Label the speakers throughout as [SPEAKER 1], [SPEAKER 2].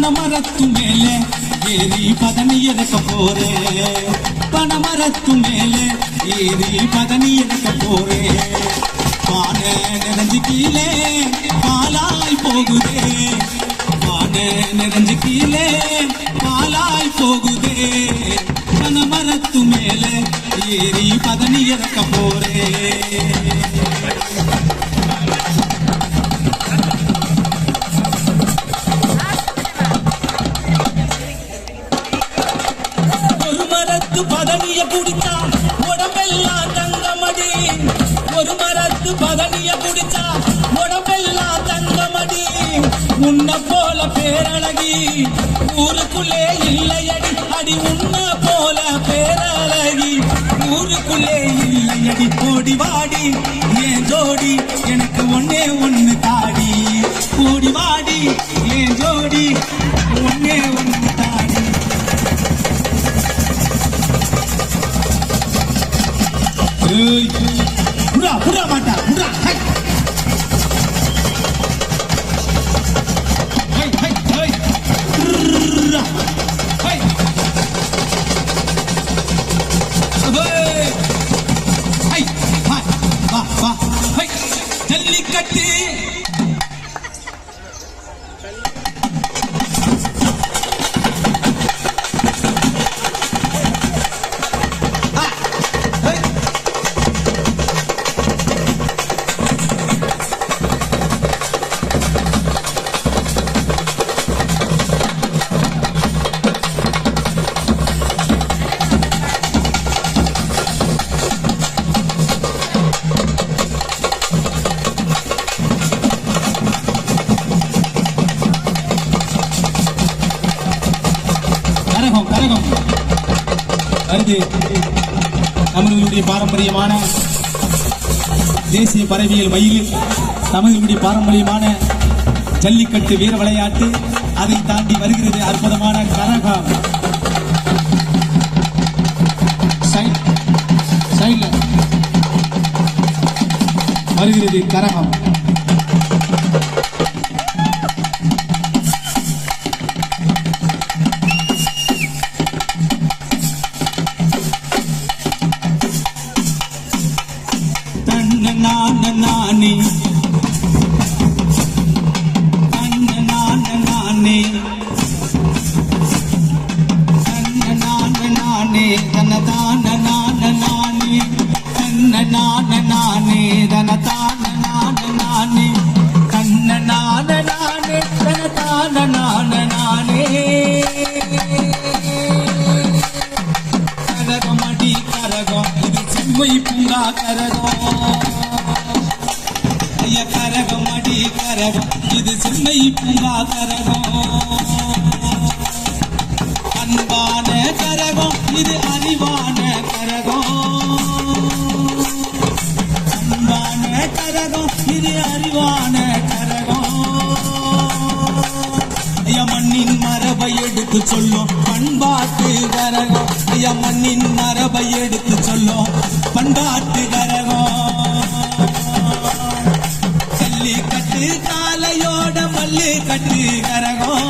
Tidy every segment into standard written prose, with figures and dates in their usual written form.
[SPEAKER 1] பனமரத்து மேலே ஏறி பதனி எடுக்க போறே, பனமரத்து மேலே ஏறி பதனி எடுக்க போறே. பானை நிறைஞ்சு கீழே பாலாய் போகுதே, பானை நிறைஞ்சு கீழே பாலாய் போகுதே. பனமரத்து மேலே ஏறி பதனி எடுக்க போறே. பதனிய குடிச்சா உடம்பெல்லாம் தங்கமடி, ஒரு மரத்து பதனிய குடிச்சா உடம்பெல்லாம் தங்கமடி. உன்ன போல பேரழகி ஊருக்குள்ளே இல்லையடி, அடி உன்ன போல பேரழகி ஊருக்குள்ளே இல்லையடி. ஓடி வாடி ஏன் ஜோடி எனக்கு ஒன்னே ஒண்ணு தாடி, ஓடி வாடி ஏன் ஜோடி ஒன்னே ஒண்ணு தாடி. புறா புறா மாட்டா புறா. ஜல்லிக்கட்டு வருது. தமிழர்களுடைய பாரம்பரியமான தேசிய பறவைகள் மயில், தமிழர்களுடைய பாரம்பரியமான ஜல்லிக்கட்டு வீர விளையாட்டு, அதை தாண்டி வருகிறது அற்புதமான கரகம். வருகிறது கரகம். நானே நானே நானே தனதான நானே நானே தனதான நானே கண்ண நானே தனதான நானே. கரகமடி கரகம் இது செம்மை பூங்கா கரகம், கரகமடி கரகம் இது செம்மை பூங்கா கரகம். அன்பான கரகம் இது அறிவான கரகம், அன்பான கரகம் இது அறிவான கரகம். ஐயா மண்ணின் மரபை எடுத்து சொல்லும் பண்பாட்டு கரகம், ஐயா மண்ணின் மரபை எடுத்து சொல்லும் பண்பாட்டு கரகம். ஜல்லிக்கட்டு காலையோட மல்லு கட்டு கரகம்,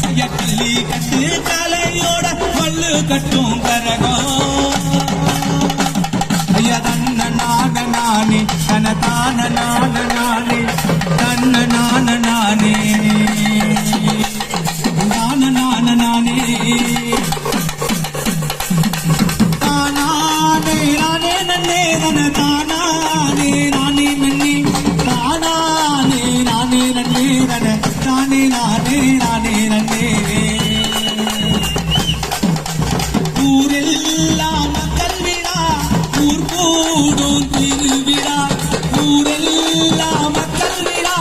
[SPEAKER 1] ஜல்லிக்கட்டு காலையோட மல்லு கட்டும் கரகம். ஐயா தன்ன நானே தனதான நானே தன்ன நானே நானே நானே தானே நானே நன்னே தன தானே நானே நன்னே தானே நானே நன்னே தன தானே நானே நானே நன்னே. ஊரெல்லாம் மக்கள் விழா ஊர் கூடும் திருவிழா, ஊரெல்லாம் மக்கள் விழா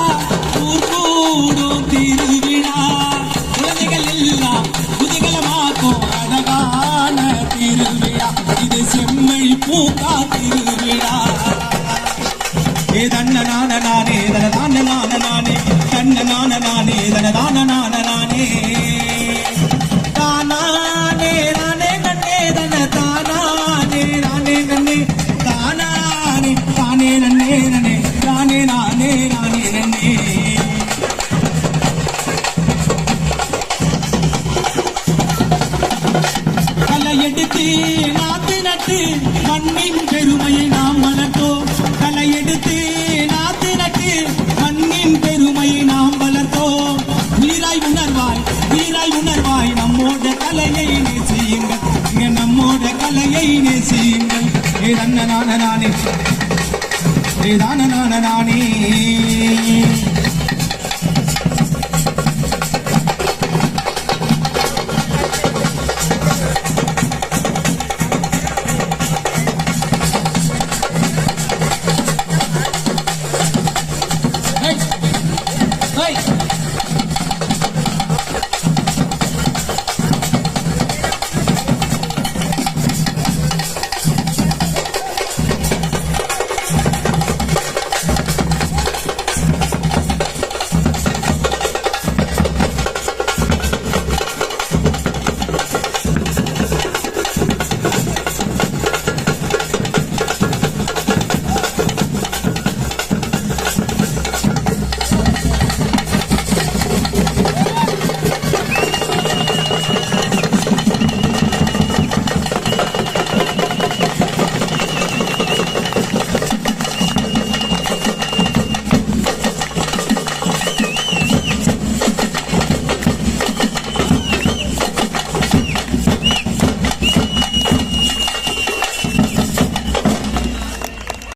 [SPEAKER 1] ஊர் கூடும் திருவிழா. குழந்தைகள் எல்லாம் குதூகலமாக்கும் அழகான திருவிழா, இது செம்மை பூங்கா திருவிழா. ஏ தன்ன நானே தனதான நானே தன்ன நானே தனதான நானே தானே நானே நன்னே தன தானே நானே நன்னே தானே தானே நன்னே நன்னே தானே நானே நானே நன்னே. எடுத்து நாத்து நட்டு மண்ணின் பெருமையை நாம் வளர்த்தோம். களை எடுத்து நாத்து நட்டு மண்ணின் பெருமையை நாம் வளர்த்தோம். வீராய் உணர்வாய் நம்மோட கலையை நேசியுங்கள். இங்க நம்மோட கலையை நேசியுங்கள். ஏ தன்ன நானே ஏ தான நானே